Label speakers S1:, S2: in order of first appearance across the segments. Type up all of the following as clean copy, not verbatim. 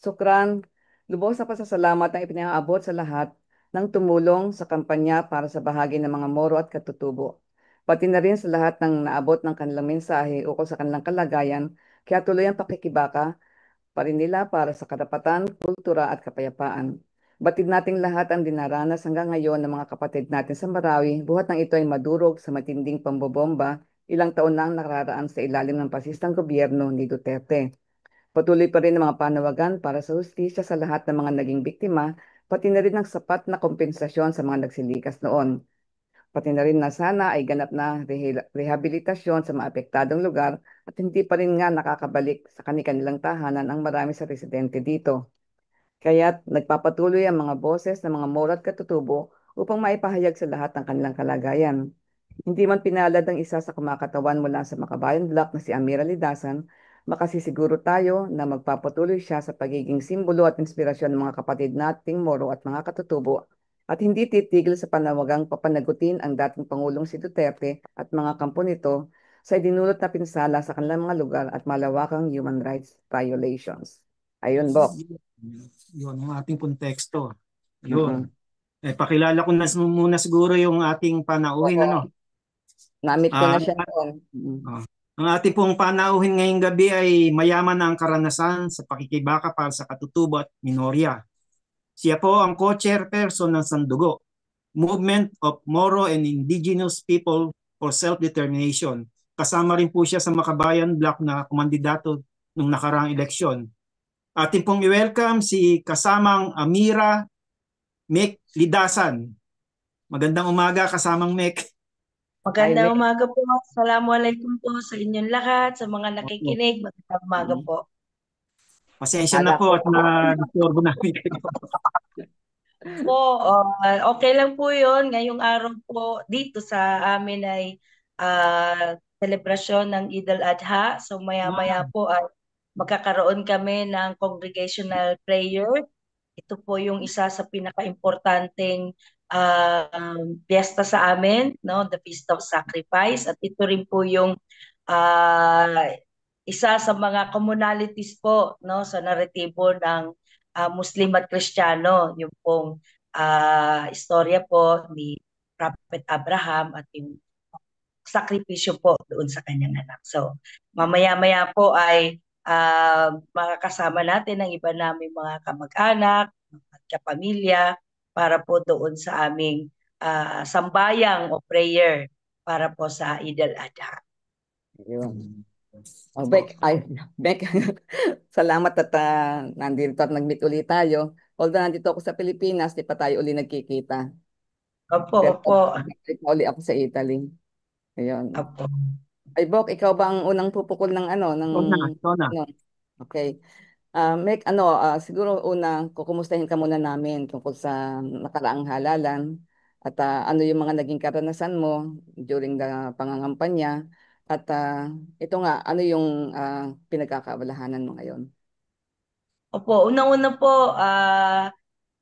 S1: Sukran, lubos na pasasalamat ang ipinaabot sa lahat ng tumulong sa kampanya para sa bahagi ng mga Moro at katutubo. Pati na rin sa lahat ng naabot ng kanilang mensahe ukol sa kanilang kalagayan, kaya tuloy ang pakikibaka pa rin nila para sa karapatan, kultura at kapayapaan. Batid nating lahat ang dinaranas hanggang ngayon ng mga kapatid natin sa Marawi, buhat ng ito ay madurog sa matinding pambobomba ilang taon na ang nakararaan sa ilalim ng pasistang gobyerno ni Duterte. Patuloy pa rin ang mga panawagan para sa hustisya sa lahat ng mga naging biktima, pati na rin ang sapat na kompensasyon sa mga nagsilikas noon. Pati na rin na sana ay ganap na rehabilitasyon sa mga apektadong lugar at hindi pa rin nga nakakabalik sa kanilang tahanan ang marami sa residente dito. Kaya't nagpapatuloy ang mga boses ng mga Moro at katutubo upang maipahayag sa lahat ng kanilang kalagayan. Hindi man pinalad ang isa sa kumakatawan mula sa Makabayan Black na si Amira Lidasan, makasisiguro tayo na magpapatuloy siya sa pagiging simbolo at inspirasyon ng mga kapatid nating Moro at mga katutubo at hindi titigil sa panawagang papanagutin ang dating Pangulong si Duterte at mga kampo nito sa idinulot na pinsala sa kanilang mga lugar at malawakang human rights violations. Ayun, Bok.
S2: Yun ang ating konteksto. Yun.
S1: Mm-mm.
S2: Pakilala ko na muna siguro yung ating panauhin, ano?
S1: Oo, na-meet ko na
S2: Ah,
S1: siya noon. Mm.
S2: ah, ang ating pong panauhin ngayong gabi ay mayaman na ang karanasan sa pakikibaka para sa katutubo at minorya. Siya po ang co-chairperson ng Sandugo, Movement of Moro and Indigenous People for Self-Determination. Kasama rin po siya sa Makabayan Black na kumandidato nung nakaraang eleksyon. Ating pong i-welcome si kasamang Amira Mek Lidasan. Magandang umaga, kasamang Mek.
S1: Hi,
S3: Magandang
S1: May.
S3: umaga po. Assalamualaikum po sa inyong lahat, sa mga nakikinig. Magandang umaga
S1: Mm.
S3: po.
S2: Pasensya na
S1: Ala
S2: po
S1: ko.
S2: at na-disturbo namin kayo.
S3: Po, okay lang po yun. Ngayong araw po dito sa amin ay selebrasyon ng Eid al-Adha. So maya-maya po ay magkakaroon kami ng congregational prayer. Ito po yung isa sa pinaka-importanting piyesta sa amin, no? The Feast of Sacrifice. At ito rin po yung ah, isa sa mga commonalities po, no, sa naratibo ng Muslim at Kristiyano, yung pong istorya po ni Prophet Abraham at yung sakripisyo po doon sa kanyang anak. So, mamaya-maya po ay makakasama natin ang iba naming mga kamag-anak at kapamilya para po doon sa aming sambayang o prayer para po sa Eid al-Adha.
S1: Ayun. Oh, Bek, salamat at nandito at nag-meet ulit tayo. Although nandito ako sa Pilipinas, di pa tayo uli nagkikita.
S3: Opo,
S1: Pero
S3: opo,
S1: balik na uli ako sa Italy. Ayun.
S3: opo.
S1: Ay, Bok, ikaw ba ang unang pupukol ng ano, ng
S2: Ito na.
S1: ano? Okay. Mek, siguro una, kukumustahin ka muna namin tungkol sa nakaraang halalan at ano yung mga naging karanasan mo during the pangangampanya at ito nga, ano yung pinagkakaabalahanan mo ngayon?
S3: Opo, unang-una po,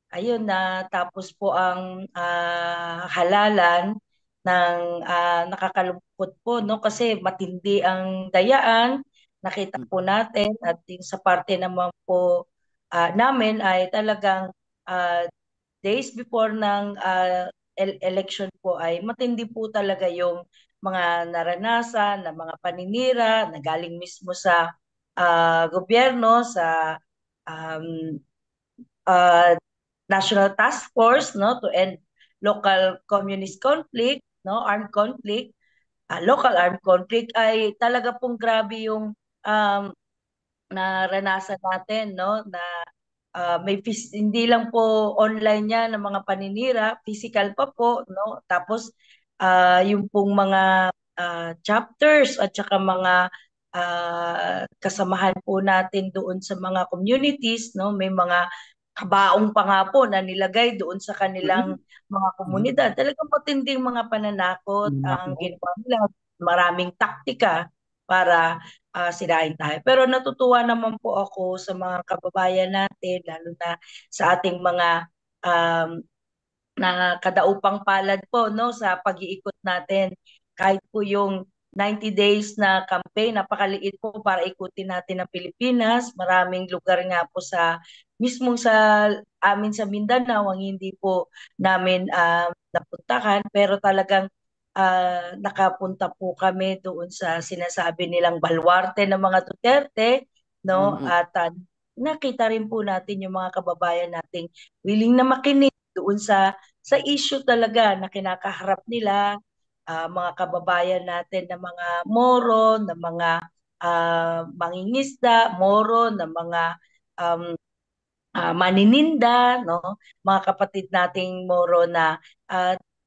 S3: ayun na tapos po ang halalan ng nakakalungkot po, no, kasi matindi ang dayaan, nakita po natin, at yung sa parte naman po namin ay talagang ah, days before ng election po ay matindi po talaga yung mga naranasan na mga paninira na galing mismo sa gobyerno, sa um, uh, National Task Force, no, to end local communist conflict, no, armed conflict, local armed conflict, ay talaga pong grabe yung um, naranasan natin, no, na hindi lang po online yan ng mga paninira, physical pa po, no, tapos yung pong mga chapters at saka mga kasamahan po natin doon sa mga communities, no, may mga kabaong pa nga po na nilagay doon sa kanilang
S1: Mhm.
S3: mga komunidad. Talagang matinding mga pananakot ang ginawa nila, maraming taktika para sirain tayo. Pero natutuwa naman po ako sa mga kababayan natin, lalo na sa ating mga um, na kadaupang palad po, no, sa pag-iikot natin, kahit po yung 90 days na campaign, napakaliit po para ikutin natin ang Pilipinas. Maraming lugar nga po mismong sa amin sa Mindanao ang hindi po namin napuntahan, pero talagang nakapunta po kami doon sa sinasabi nilang baluarte ng mga Duterte, no?
S1: Mm-mm.
S3: At nakita rin po natin yung mga kababayan nating willing na makinig doon sa issue talaga na kinakaharap nila, mga kababayan natin na mga Moro, na mga mangingisda, Moro, na mga um, manininda, no? Mga kapatid nating Moro na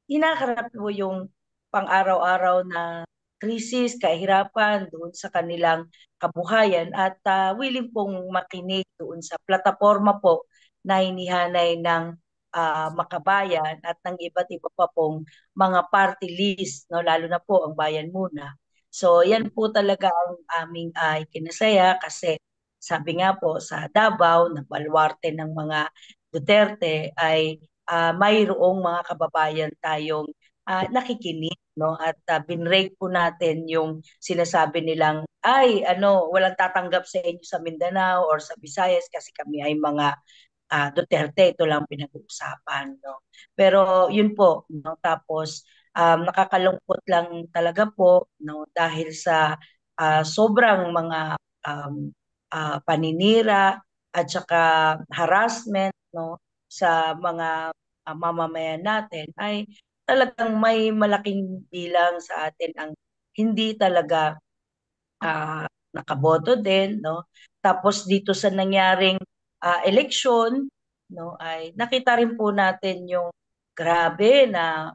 S3: hinaharap mo yung pang-araw-araw na krisis, kahirapan doon sa kanilang kabuhayan at willing pong makinig doon sa plataforma po na hinihanay ng makabayan at ng iba't iba pa pong mga party list, no? Lalo na po ang Bayan Muna. So yan po talaga ang aming ikinasaya kasi sabi nga po sa Davao na baluarte ng mga Duterte ay mayroong mga kababayan tayong nakikinig, no, at binrake po natin yung sinasabi nilang ay ano walang tatanggap sa inyo sa Mindanao or sa Visayas kasi kami ay mga Duterte, ito lang pinag-uusapan, no. Pero yun po, no, tapos nakakalungkot lang talaga po, no, dahil sa sobrang mga paninira at saka harassment, no, sa mga mamamayan natin ay talagang may malaking bilang sa atin ang hindi talaga nakaboto din, no? Tapos dito sa nangyaring eleksyon, no, ay nakita rin po natin yung grabe na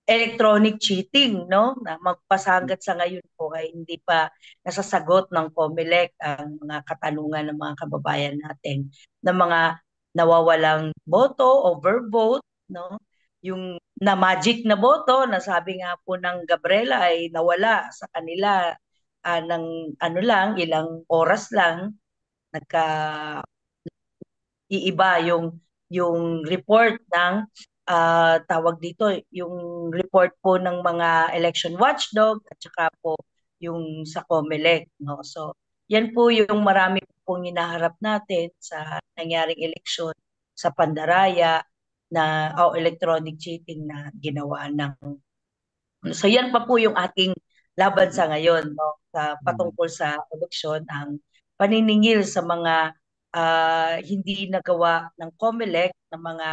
S3: electronic cheating, no? Na magpasanggat sa ngayon po ay hindi pa nasasagot ng COMELEC ang mga katanungan ng mga kababayan natin ng mga nawawalang boto, overvote, no? Yung na magic na boto na sabi nga po ng Gabriela ay nawala sa kanila ng ano lang, ilang oras lang nagka iiba yung report ng tawag dito, yung report po ng mga election watchdog at saka po yung sa COMELEC, no? So, yan po yung marami pong hinaharap natin sa nangyaring eleksyon sa Pandaraya na electronic cheating na ginawa ng. So yan pa po yung ating laban sa ngayon, no? Sa patungkol sa eleksyon, ang paniningil sa mga hindi nagawa ng COMELEC ng mga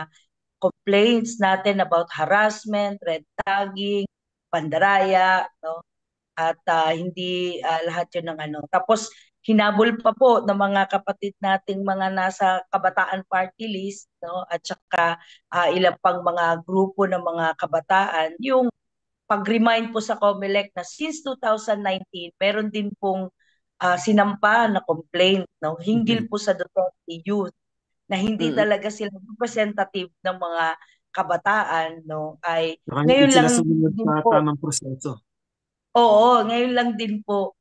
S3: complaints natin about harassment, red tagging, pandaraya, no? At hindi lahat yun ng ano. Tapos hinabol pa po ng mga kapatid nating mga nasa Kabataan Party List, no? At saka ilang pang mga grupo ng mga kabataan yung pag-remind po sa COMELEC na since 2019, meron din pong sinampa na complaint, no, hinggil po sa Duterte Youth na hindi
S1: Mm-mm.
S3: talaga sila representative ng mga kabataan, no, ay
S2: Saka hindi
S3: ngayon
S2: sila
S3: lang
S2: sumunod
S3: din
S2: sa
S3: po.
S2: tamang proseso.
S3: Oo, ngayon lang din po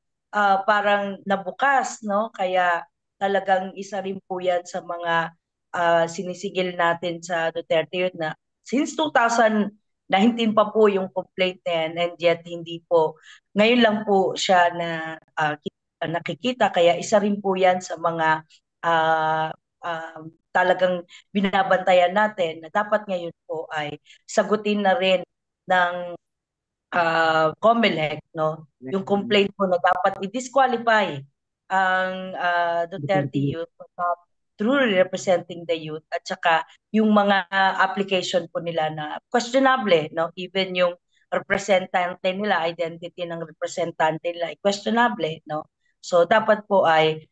S3: parang nabukas, no? Kaya talagang isa rin po yan sa mga sinisigil natin sa Duterte Youth na since 2019 pa po yung complaint na yan and yet hindi po, ngayon lang po siya na nakikita. Kaya isa rin po yan sa mga ah, talagang binabantayan natin na dapat ngayon po ay sagutin na rin ng COMELEC, no? Yung complaint po na dapat i-disqualify ang Duterte Youth for not truly representing the youth at saka yung mga application po nila na questionable, no? Even yung representante nila, identity ng representante nila ay questionable, no? So dapat po ay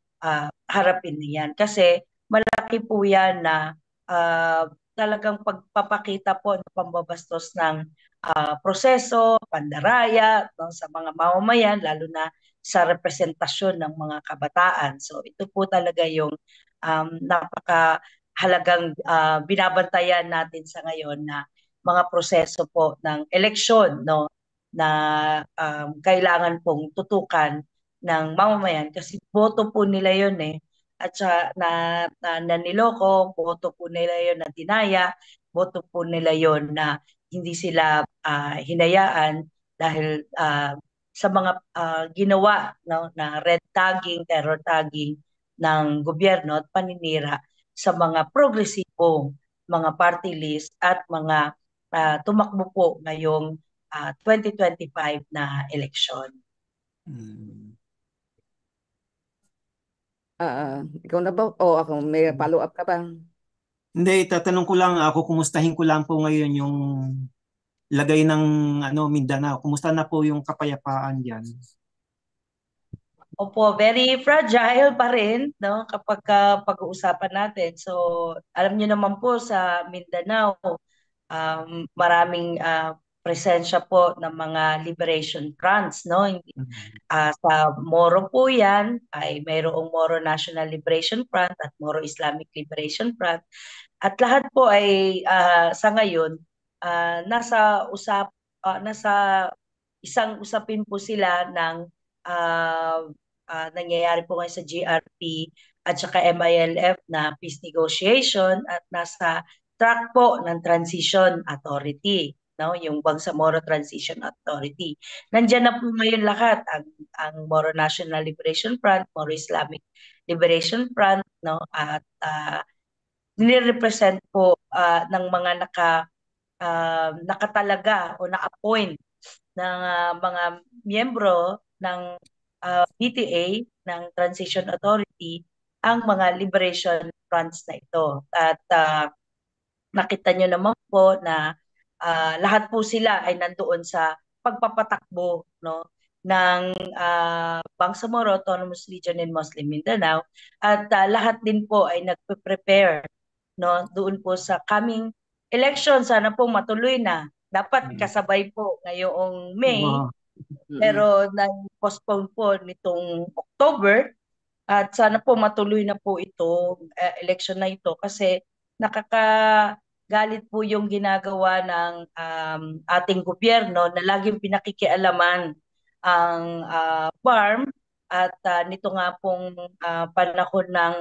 S3: harapin niyan kasi malaki po yan na talagang pagpapakita po ng pambabastos ng proseso, pandaraya, no, sa mga mamamayan, lalo na sa representasyon ng mga kabataan. So ito po talaga yung napakahalagang binabantayan natin sa ngayon na mga proseso po ng eleksyon, no, na kailangan pong tutukan ng mamamayan kasi boto po nila yon eh. At sa na niloko, boto po nila yon na dinaya, boto po nila yon na hindi sila hinayaan dahil sa mga ginawa, no, na red tagging, terror tagging ng gobyerno at paninira sa mga progresibong mga party list at mga tumakbo po ngayong 2025 na eleksyon.
S2: Mm.
S1: Ikaw na ba? O ako, may follow-up ka ba?
S2: Hindi, tatanong ko lang ako, kumustahin ko lang po ngayon yung lagay ng Mindanao. Kumusta na po yung kapayapaan diyan?
S3: Opo, very fragile pa rin, no, kapag pag-uusapan natin. So, alam niyo naman po sa Mindanao, maraming presensya po ng mga liberation fronts, no? Sa Moro po yan, ay mayroong Moro National Liberation Front at Moro Islamic Liberation Front. At lahat po ay sa ngayon, nasa isang usapin po sila ng ah, nangyayari po ngayon sa GRP at saka MILF na peace negotiation at nasa track po ng Transition Authority, no, yung Bangsamoro Transition Authority. Nandiyan na po ngayon lahat ang Moro National Liberation Front, Moro Islamic Liberation Front, no, at nirepresent po ng mga nakatalaga o na-appoint ng mga miyembro ng PTA ng Transition Authority ang mga liberation fronts na ito. At nakita nyo naman po na lahat po sila ay nandoon sa pagpapatakbo, no, ng Bangsamoro Autonomous Region in Muslim Mindanao at lahat din po ay nagpe-prepare, no, doon po sa coming election. Sana po matuloy na. Dapat kasabay po ngayong May,
S2: Wow.
S3: pero nag-postpone po nitong October at sana po matuloy na po ito, election na ito kasi nakakagalit po yung ginagawa ng ating gobyerno na laging pinakikialaman ang farm at nito nga pong panahon ng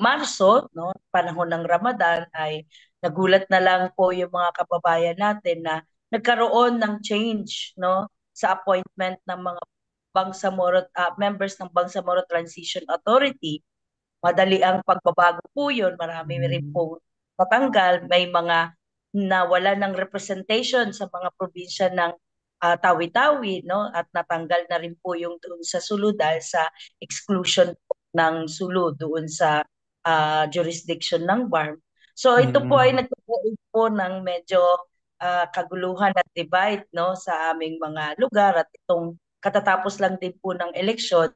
S3: Marso, no, panahon ng Ramadan ay nagulat na lang po yung mga kababayan natin na nagkaroon ng change, no, sa appointment ng mga members ng Bangsamoro Transition Authority. Madali ang pagbabago po yun. Marami rin po matanggal. May mga nawala ng representation sa mga probinsya ng Tawi-Tawi, no? At natanggal na rin po yung doon sa Sulu dahil sa exclusion ng Sulu doon sa jurisdiction ng BARM. So ito po ay nagkakaroon po ng medyo kaguluhan at divide, no, sa aming mga lugar at itong katatapos lang din po ng eleksyon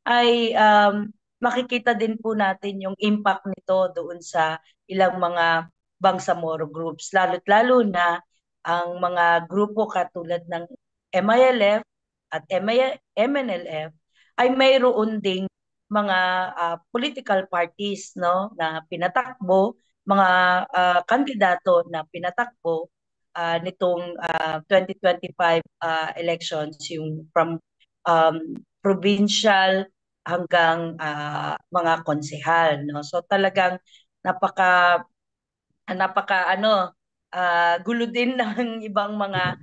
S3: ay makikita din po natin yung impact nito doon sa ilang mga Bangsamoro groups, lalo't lalo na ang mga grupo katulad ng MILF at MNLF ay mayroon ding mga political parties, no, na pinatakbo, mga kandidato na pinatakbo nitong 2025 elections, yung from provincial hanggang mga konsehal, no. So talagang napaka gulo din ng ibang mga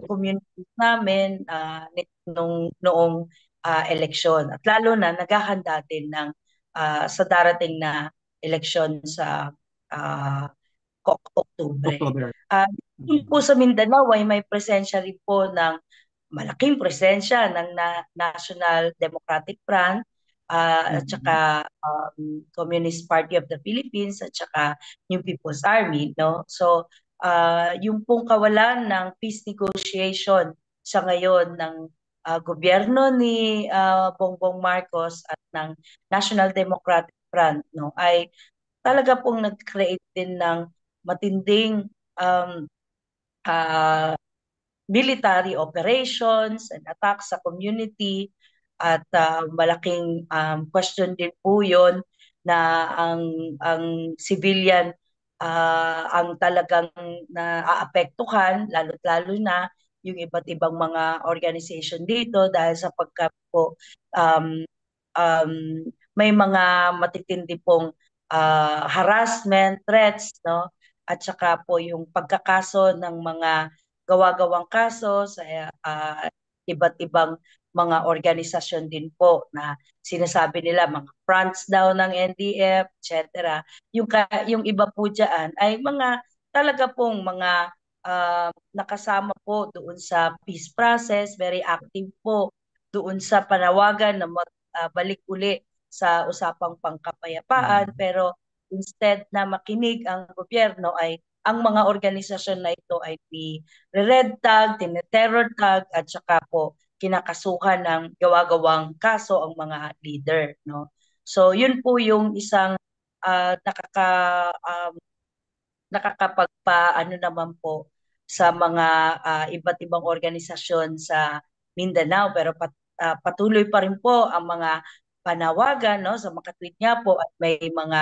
S3: communities namin noong eleksyon at lalo na naghahanda din ng sa darating na eleksyon sa Oktubre.
S2: October.
S3: Po sa Mindanao ay may presensya rin po ng malaking presensya ng National Democratic Front at saka Communist Party of the Philippines at saka New People's Army, no? So yung pong kawalan ng peace negotiation sa ngayon ng gobyerno ni Bongbong Marcos at ng National Democratic Front, no, ay talaga pong nag-create din ng matinding military operations and attacks sa community at malaking question din po yun na ang civilian ang talagang naaapektuhan, lalo't lalo na yung iba't ibang mga organization dito dahil sa pagka po um, may mga matitindi pong harassment, threats, no? At saka po yung pagkakaso ng mga gawa-gawang kaso sa iba't ibang mga organisasyon din po na sinasabi nila mga fronts daw ng NDF, etc. Yung iba po diyan ay mga talaga pong mga nakasama po doon sa peace process, very active po doon sa panawagan na magbalik uli sa usapang pangkapayapaan, pero instead na makinig ang gobyerno ay ang mga organisasyon na ito ay ni-red tag, tine-terror tag at saka po kinakasuhan ng gawa-gawang kaso ang mga leader, no? So yun po yung isang uh, nakaka um, nakakapagpaano naman po sa mga iba't ibang organisasyon sa Mindanao, pero patuloy pa rin po ang mga panawagan, no, sa mga tweet niya po at may mga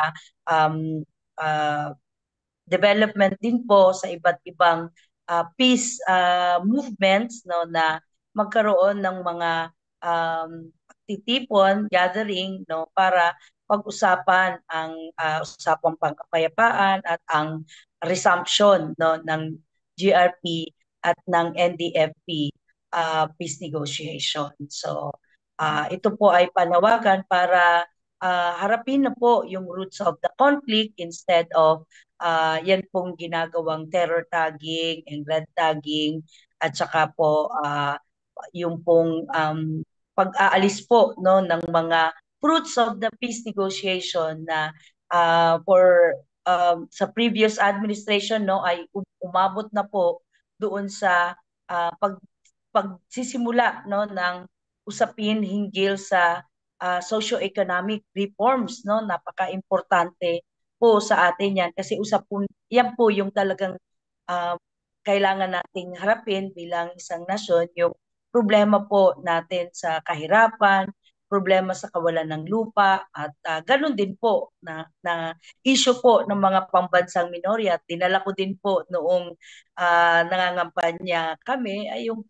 S3: um, uh, development din po sa iba't ibang peace movements, no, na magkaroon ng mga titipon, gathering, no, para pag-usapan ang usapang pangkapayapaan at ang resumption, no, ng GRP at ng NDFP peace negotiation. So ito po ay panawagan para harapin na po yung roots of the conflict instead of yan pong ginagawang terror tagging and blood tagging at saka po yung pong pag-aalis po, no, ng mga fruits of the peace negotiation na for sa previous administration, no, ay umabot na po doon sa pagsisimula, no, ng usapin hinggil sa socio-economic reforms, no, napaka-importante po sa atin yan kasi yan po yung talagang uh, kailangan nating harapin bilang isang nasyon, yung problema po natin sa kahirapan, problema sa kawalan ng lupa at ganun din po na issue po ng mga pambansang minorya. Dinala ko din po noong nangangampanya kami ay yung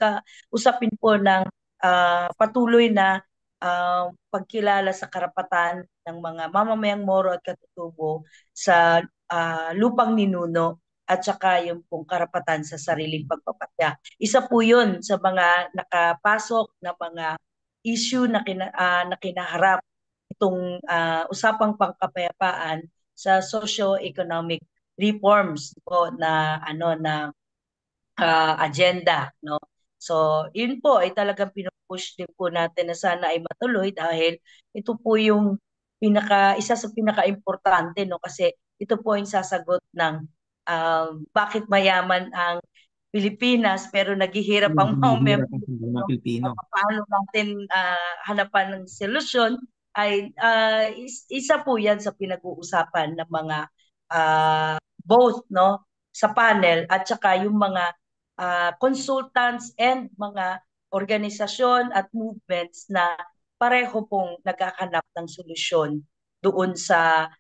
S3: usapin po ng patuloy na pagkilala sa karapatan ng mga mamamayang Moro at Katutubo sa lupang ninuno at saka yung pong karapatan sa sariling pagpapatya. Isa po yun sa mga nakapasok na mga issue na kinaharap itong usapang pangkapayapaan sa socio-economic reforms po na agenda, no. So yun po ay talagang pinupush din po natin na sana ay matuloy dahil ito po yung isa sa pinaka-importante, no, kasi ito po yung sasagot ng bakit mayaman ang Pilipinas pero naghihirap ang mga member
S2: Pilipino.
S3: paano natin hanapan ng solusyon ay isa po yan sa pinag-uusapan ng mga both, no, sa panel at saka yung mga consultants and mga organisasyon at movements na pareho pong naghahanap ng solusyon doon sa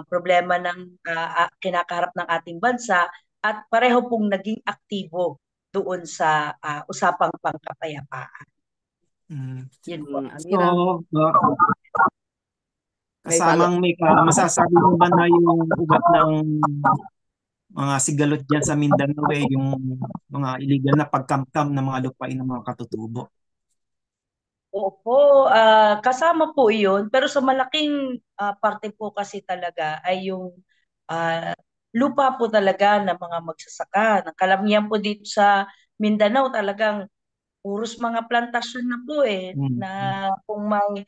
S3: problema ng kinakaharap ng ating bansa at pareho pong naging aktibo doon sa usapang pangkapayapaan. Yun po.
S1: Amira,
S2: kasamang may masasabi mo ba na yung ugat ng mga sigalot dyan sa Mindanao yung mga illegal na pagkamkam ng mga lupain ng mga katutubo?
S3: Opo, kasama po iyon. Pero sa malaking parte po kasi talaga ay yung lupa po talaga ng mga magsasaka. Ng kalamihan po dito sa Mindanao talagang puros mga plantasyon na po na kung may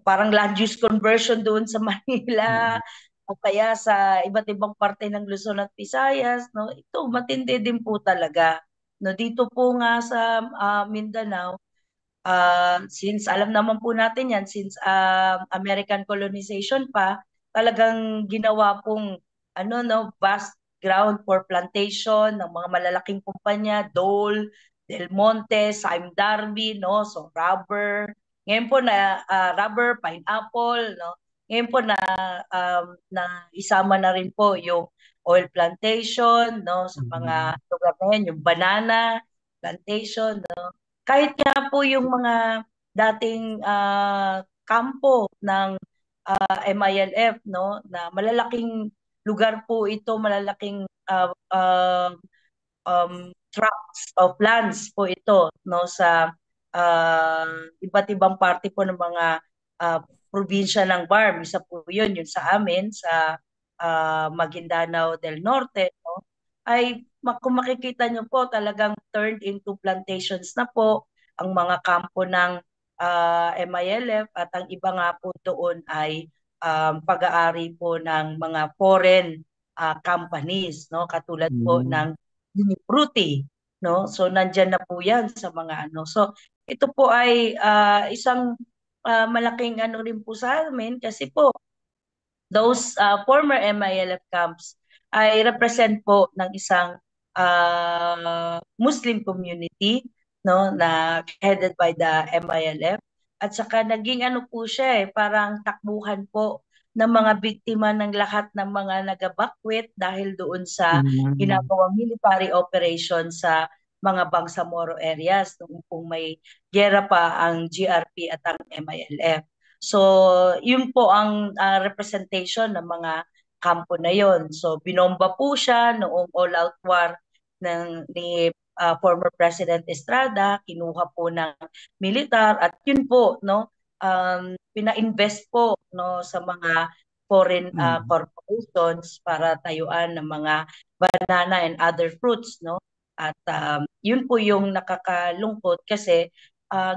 S3: parang land use conversion doon sa Manila o kaya sa iba't ibang parte ng Luzon at Visayas, no, ito matindi din po talaga. No, dito po nga sa Mindanao, since alam naman po natin yan, since American colonization pa, talagang ginawa pong vast ground for plantation ng mga malalaking kumpanya, Dole, Del Monte, Sime Darby, no, so rubber. Ngayon po na rubber, pineapple, no. Ngayon po na isama na rin po yung oil plantation, no, sa mga lugar na yan, yung banana plantation, no. Kahit nga po yung mga dating kampo ng MILF, no, na malalaking lugar po ito, malalaking tracts of lands po ito, no, sa ah, iba't ibang parte po ng mga ah, probinsya ng BARM. Isa po yun, yun sa amin, sa Maguindanao del Norte, no? Ay kung makikita nyo po, talagang turned into plantations na po ang mga kampo ng MILF, at ang iba nga po doon ay pag-aari po ng mga foreign companies, no? Katulad po
S2: Mm.
S3: ng Unifruti, no? So nandiyan na po 'yan sa mga ano. So ito po ay isang malaking ano rin po sa amin, kasi po those former MILF camps ay represent po ng isang Muslim community, no, na headed by the MILF, at saka naging ano po siya, parang takbuhan po ng mga biktima ng lahat ng mga nagabakwit dahil doon sa
S2: Mm.
S3: ginagawang military operation sa mga Bangsamoro areas noong kung may giyera pa ang GRP at ang MILF. So, yun po ang representation ng mga kampo na yon. So, binomba po siya noong all-out war ni former President Estrada, kinuha po ng militar, at yun po, no, pina-invest po, no, sa mga foreign
S2: Mm.
S3: corporations para tayuan ng mga banana and other fruits, no. At yun po yung nakakalungkot, kasi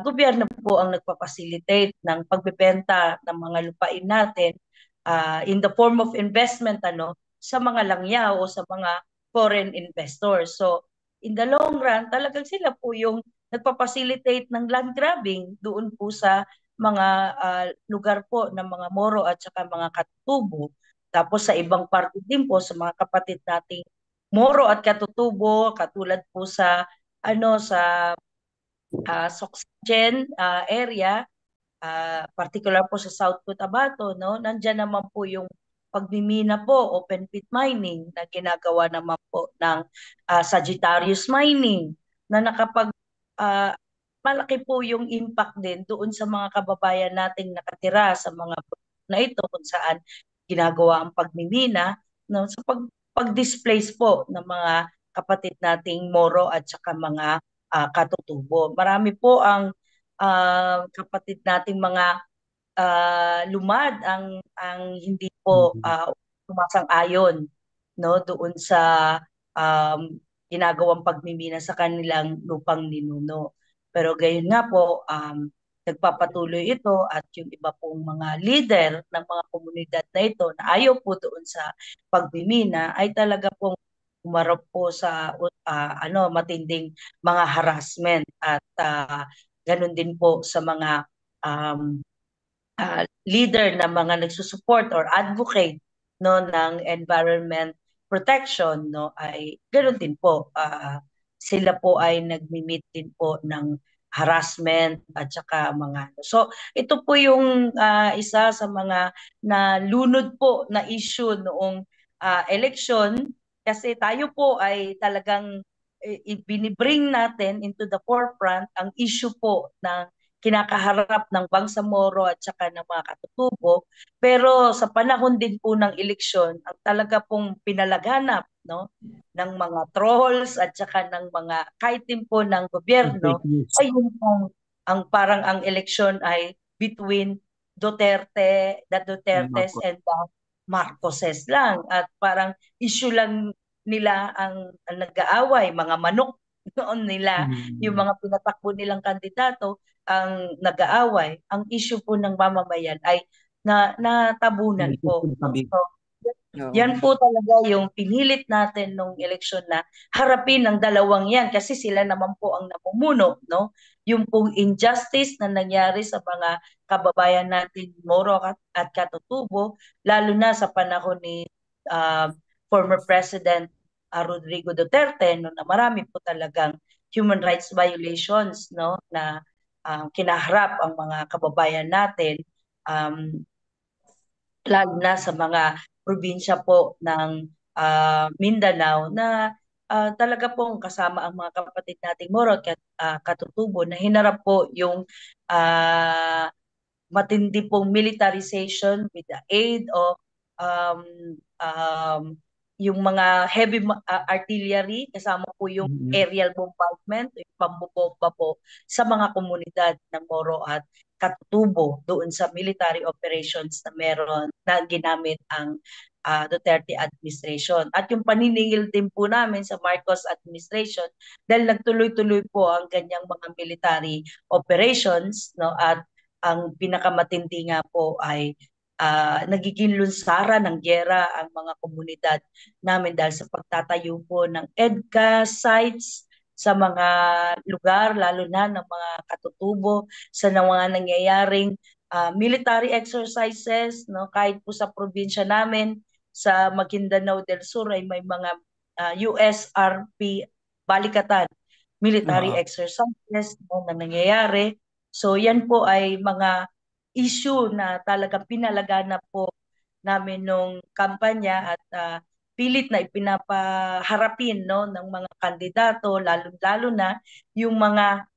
S3: gobyerno po ang nagpa-facilitate ng pagbebenta ng mga lupain natin in the form of investment, ano, sa mga langyaw o sa mga foreign investors. So in the long run, talagang sila po yung nagpa-facilitate ng land grabbing doon po sa mga lugar po ng mga Moro at saka mga Katutubo. Tapos sa ibang parte din po sa mga kapatid nating Moro at Katutubo, katulad po sa sa Socgen area, particular po sa South Cotabato, no, nandyan naman po yung pagmimina po, open pit mining na ginagawa naman po ng Sagittarius Mining, na ah, malaki po yung impact din doon sa mga kababayan nating nakatira sa mga na ito kung saan ginagawa ang pagmimina, no, sa pag-displace po ng mga kapatid nating Moro at saka mga Katutubo. Marami po ang kapatid nating mga lumad ang hindi po
S2: Mm.
S3: sumasang-ayon, no, doon sa ginagawang pagmimina sa kanilang lupang ninuno. Pero gayon nga po, nagpapatuloy ito, at yung iba pong mga leader ng mga komunidad na ito na ayaw po doon sa pagmimina ay talaga pong umarap po sa matinding mga harassment, at ganun din po sa mga um, leader na mga nagsusupport or advocate, no, ng environment protection, no, ay ganoon din po, sila po ay nagmi-meet din po ng harassment at saka mga ano. So ito po yung isa sa mga nalunod po na issue noong election, kasi tayo po ay talagang ibinibring natin into the forefront ang issue po ng kinakaharap ng Bangsamoro at saka ng mga Katutubo. Pero sa panahon din po ng eleksyon, ang talaga pong pinalaganap, no, ng mga trolls at saka ng mga kahit din po ng
S2: Fake
S3: gobyerno,
S2: news.
S3: ay yung ang parang ang eleksyon ay between the Dutertes
S2: Marcos.
S3: and the Marcoses lang, at parang issue lang nila ang nag-aaway, mga manok noon nila, yung
S2: Mm.
S3: mga pinatakbo nilang kandidato ang nag-aaway. Ang issue po ng mamamayan ay natabunan po, no?
S2: Nagsisilbi.
S3: So,
S1: Oo.
S3: yan po talaga yung pinilit natin nung eleksyon, na harapin ng dalawang yan, kasi sila naman po ang namumuno, no? Yung pong injustice na nangyari sa mga kababayan natin Moro at Katutubo, lalo na sa panahon ni uh, former President Rodrigo Duterte, no, na marami po talagang human rights violations, no, na kinaharap ang mga kababayan natin, um, lalo na sa mga probinsya po ng Mindanao, na talaga pong kasama ang mga kapatid nating Moro at Katutubo, na hinarap po yung ah, matindi pong militarization with the aid of um, um, yung mga heavy artillery, kasama po yung aerial bombardment, yung pambobomba po sa mga komunidad ng Moro at Katutubo doon sa military operations na meron na ginamit ang Duterte administration. At yung paniningil din po namin sa Marcos administration dahil nagtuloy-tuloy po ang ganyang mga military operations, no, at ang pinakamatindi nga po ay nagiging lunsara ng gyera ang mga komunidad namin dahil sa pagtatayo po ng EDCA sites sa mga lugar, lalo na ng mga katutubo, sa mga nangyayaring military exercises, no, kahit po sa probinsya namin, sa Maguindanao del Sur ay may mga USRP balikatan, military exercises, no, na nangyayari. So yan po ay mga issue na talagang pinalaganap po namin nung kampanya at pilit na ipinapaharapin, no, ng mga kandidato, lalo-lalo na yung mga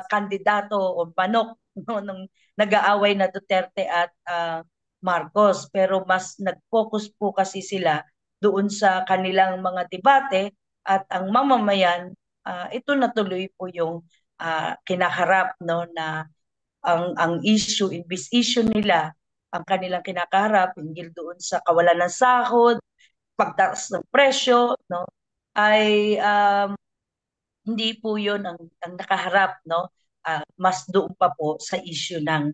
S3: kandidato o manok, no, nung nag-aaway na Duterte at Marcos. Pero mas nag-focus po kasi sila doon sa kanilang mga debate at ang mamamayan, ito na tuloy po yung kinaharap, no, na ang issue, imbis issue nila, ang kanilang kinakaharap, hinggil doon sa kawalan ng sahod, pagtaas ng presyo, no, ay hindi po yun ang nakaharap, no. Mas doon pa po sa issue ng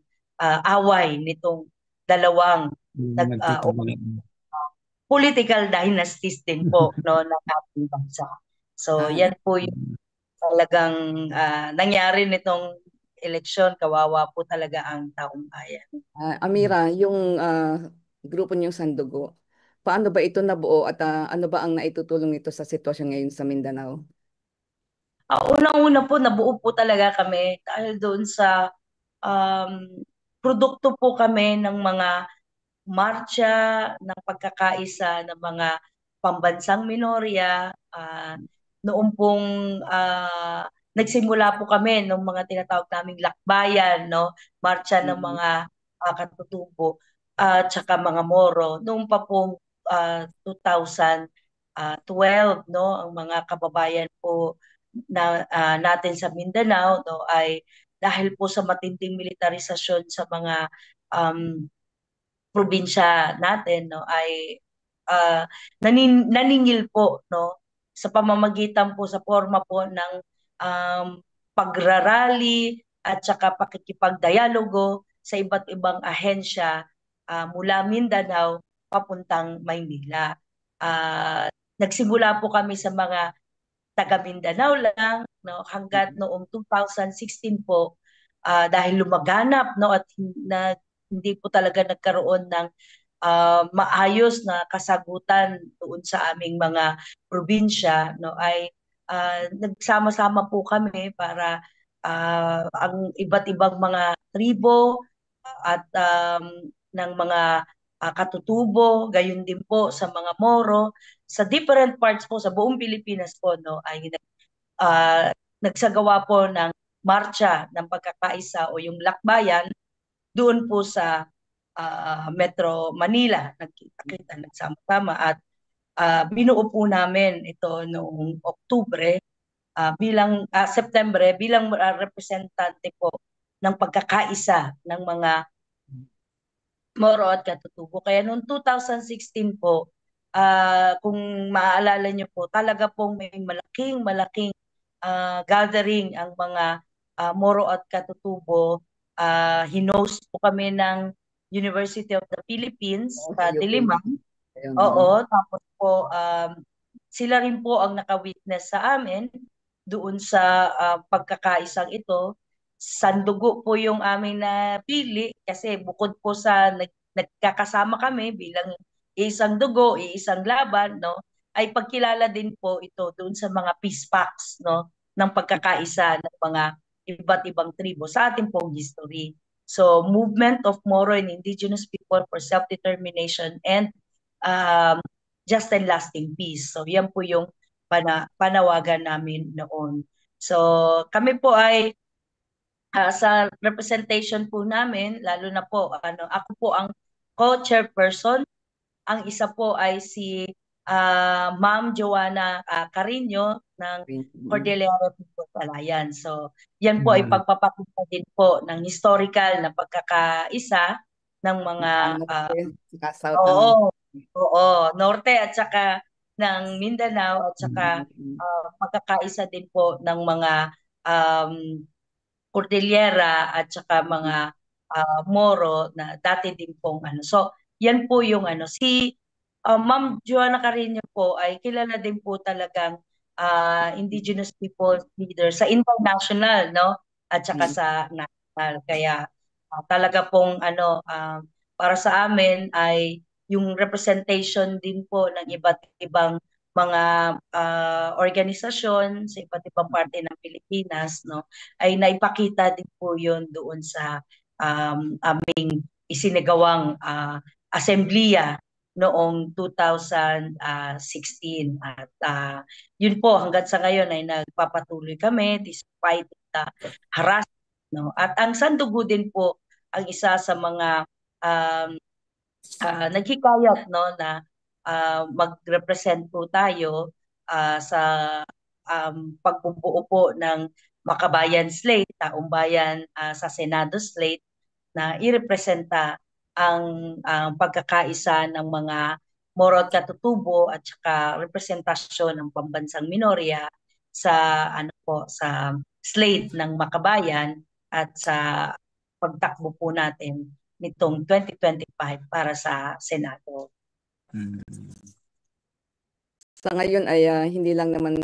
S3: away nitong dalawang political dynasties din po, no, ng ating bansa. So yan po yung talagang nangyari nitong eleksyon. Kawawa po talaga ang taong bayan.
S1: Amira, yung grupo niyong Sandugo, paano ba ito nabuo at ano ba ang naitutulong nito sa sitwasyon ngayon sa Mindanao?
S3: Unang-una po, nabuo po talaga kami dahil doon sa produkto po kami ng mga marcha, ng pagkakaisa ng mga pambansang minorya. Noong pong nagsimula po kami ng mga tinatawag naming lakbayan, no? Marcha ng mga katutubo at saka mga Moro. Noong pa pong 2012, no, ang mga kababayan po na natin sa Mindanao, no, ay dahil po sa matinding militarisasyon sa mga probinsya natin, no, ay naningil po, no, sa pamamagitan po sa forma po ng pagrarally at saka pakikipagdialogo sa iba't ibang ahensya mula Mindanao papuntang Maynila. Nagsimula po kami sa mga taga Mindanao lang, no, hanggat noong 2016 po, dahil lumaganap, no, at hindi po talaga nagkaroon ng maayos na kasagutan doon sa aming mga probinsya, no, ay nagsama-sama po kami para ang iba't ibang mga tribo at ng mga katutubo, gayon din po sa mga Moro, sa different parts po sa buong Pilipinas po, no, ay nagsagawa po ng marcha ng pagkakaisa o yung lakbayan doon po sa Metro Manila. Nagkita-kita, nagsama-sama at binuo po namin ito noong Oktubre bilang Septembre bilang representante po ng pagkakaisa ng mga Moro at Katutubo. Kaya noong 2016 po, kung maaalala niyo po, talaga pong may malaking gathering ang mga Moro at Katutubo. Hinost po kami ng University of the Philippines sa Diliman. Oo, tapos po sila rin po ang naka-witness sa amin doon sa pagkakaisang ito. Sandugo po yung aming napili kasi bukod po sa nagkakasama kami bilang isang dugo, isang laban, no, ay pagkilala din po ito doon sa mga peace pacts, no, ng pagkakaisa ng mga iba't ibang tribo sa ating pong history. So, Movement of Moro and Indigenous People for Self-Determination and Just and Lasting Peace. So, yan po yung panawagan namin noon. So, kami po ay sa representation po namin, lalo na po, ako po ang co-chairperson. Ang isa po ay si Ma'am Joanna Carino ng Cordillera People's Alliance. So, yan po ay pagpapakita din po ng historical na pagkakaisa ng mga
S1: South,
S3: Norte at saka ng Mindanao at saka pagkakaisa din po ng mga Cordillera at saka mga Moro na dati din pong ano. So, yan po yung ano. Si Ma'am Joanna Carino po ay kilala din po talagang indigenous people leader sa international, no? At saka sa national. Kaya talaga pong ano, para sa amin ay yung representation din po ng iba't ibang mga organisasyon sa iba't ibang parte ng Pilipinas, no, ay naipakita din po yun doon sa aming isinagawang assemblea noong 2016 at yun po hanggang sa ngayon ay nagpapatuloy kami despite the harassment, no, at ang Sandugo din po ang isa sa mga naghikayat, no, na mag-represent po tayo sa pagbubuo po ng Makabayan Slate, Taong Bayan sa Senado Slate na irepresenta ang pagkakaisa ng mga Moro at Katutubo at saka representasyon ng pambansang minorya sa ano po sa slate ng Makabayan at sa pagtakbo po natin nitong 2025 para sa Senado.
S1: Sa ngayon ay hindi lang naman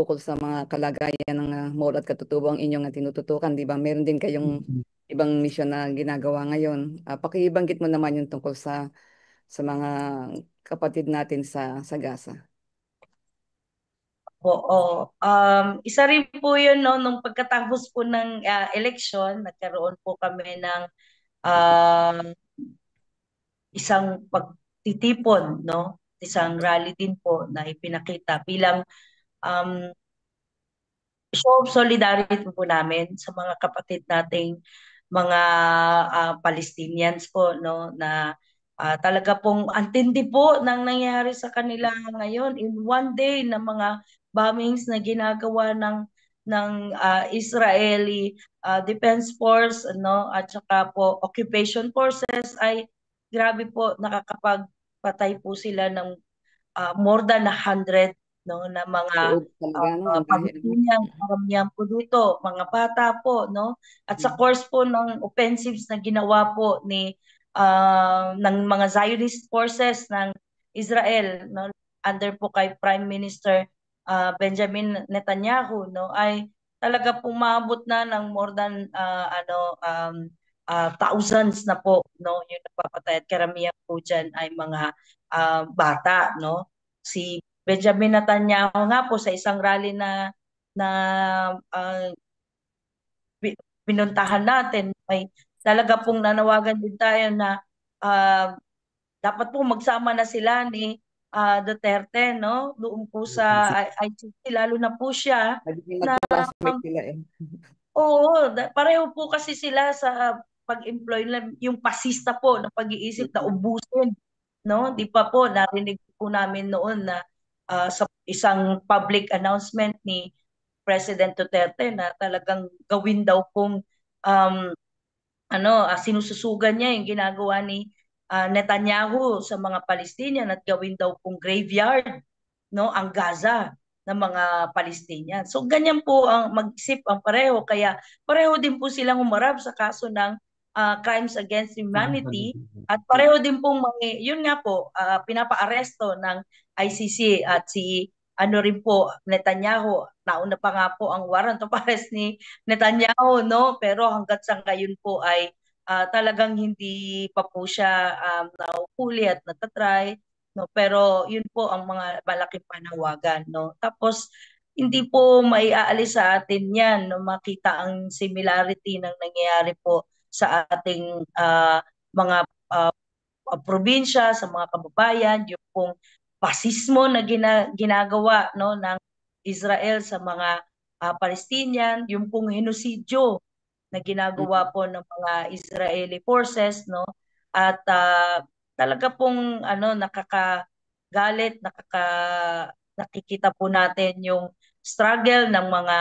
S1: ukol sa mga kalagayan ng Moro at Katutubo ang inyong tinututukan, di ba? Meron din kayong ibang misyon na ginagawa ngayon. Pakibanggit mo naman yung tungkol sa mga kapatid natin sa Gaza.
S3: Oo. Isa rin po yun, no, nung pagkatapos po ng eleksyon, nagkaroon po kami ng isang pagtitipon, no, isang rally din po na ipinakita bilang show of solidarity po namin sa mga kapatid nating mga Palestinians po, no, na talaga pong antindi po ng nangyayari sa kanila ngayon in one day na mga bombings na ginagawa ng Israeli Defense Force, no, at saka po occupation forces ay grabe po, nakakapagpatay po sila ng more than 100, no, na mga Palestinian, karamihan po dito, mga bata po, no, at sa course po ng offensives na ginawa po ng mga Zionist forces ng Israel, no, under po kay Prime Minister Benjamin Netanyahu, no, ay talaga pumabot na ng more than thousands na po, no, yung nagpapatay at karamihan po dyan ay mga bata, no. Si Benjamin Netanyahu nga po sa isang rally na pinuntahan natin ay talaga pong nanawagan din tayo na dapat po magsama na sila ni Duterte, no, doon po sa ICC, lalo na po siya na pareho po kasi sila sa pag-employ yung pasista po na pag-iisip na ubusin, no, di pa po narinig po namin noon na sa isang public announcement ni President Duterte na talagang gawin daw pong sinususugan niya yung ginagawa ni Netanyahu sa mga Palestinian at gawin daw pong graveyard, no, ang Gaza ng mga Palestinian. So ganyan po ang mag-isip ang pareho, kaya pareho din po silang humarap sa kaso ng crimes against humanity at pareho din pong yun nga po pinapa-aresto ng ICC at si rin po Netanyahu, nauna pa nga po ang warrant of arrest ni Netanyahu, no, pero hanggat sa ngayon po ay talagang hindi pa po siya nahuhuli at natatry, no, pero yun po ang mga malaking panawagan, no. Tapos hindi po maiaalis sa atin yan, no, makita ang similarity ng nangyayari po sa ating mga probinsya, sa mga kababayan, yung pong pasismo na ginagawa, no, ng Israel sa mga Palestinian, yung pong henosidyo na ginagawa po ng mga Israeli forces, no, at talaga pong nakakagalabot galit, nakikita po natin yung struggle ng mga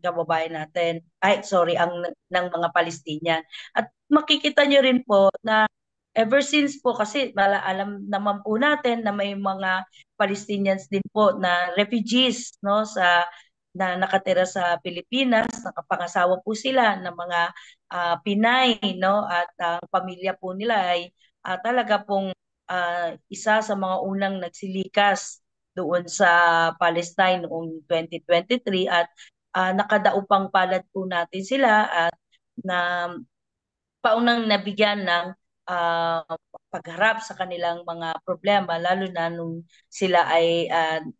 S3: kababayan natin, ng mga Palestinian. At makikita nyo rin po na ever since po, kasi alam naman po natin na may mga Palestinians din po na refugees, no, na nakatira sa Pilipinas, nakapangasawa po sila ng mga Pinay, no, at ang pamilya po nila ay talaga pong isa sa mga unang nagsilikas doon sa Palestine noong 2023, at nakadaupang palad po natin sila at na paunang nabigyan ng ah, pagharap sa kanilang mga problema, lalo na nung sila ay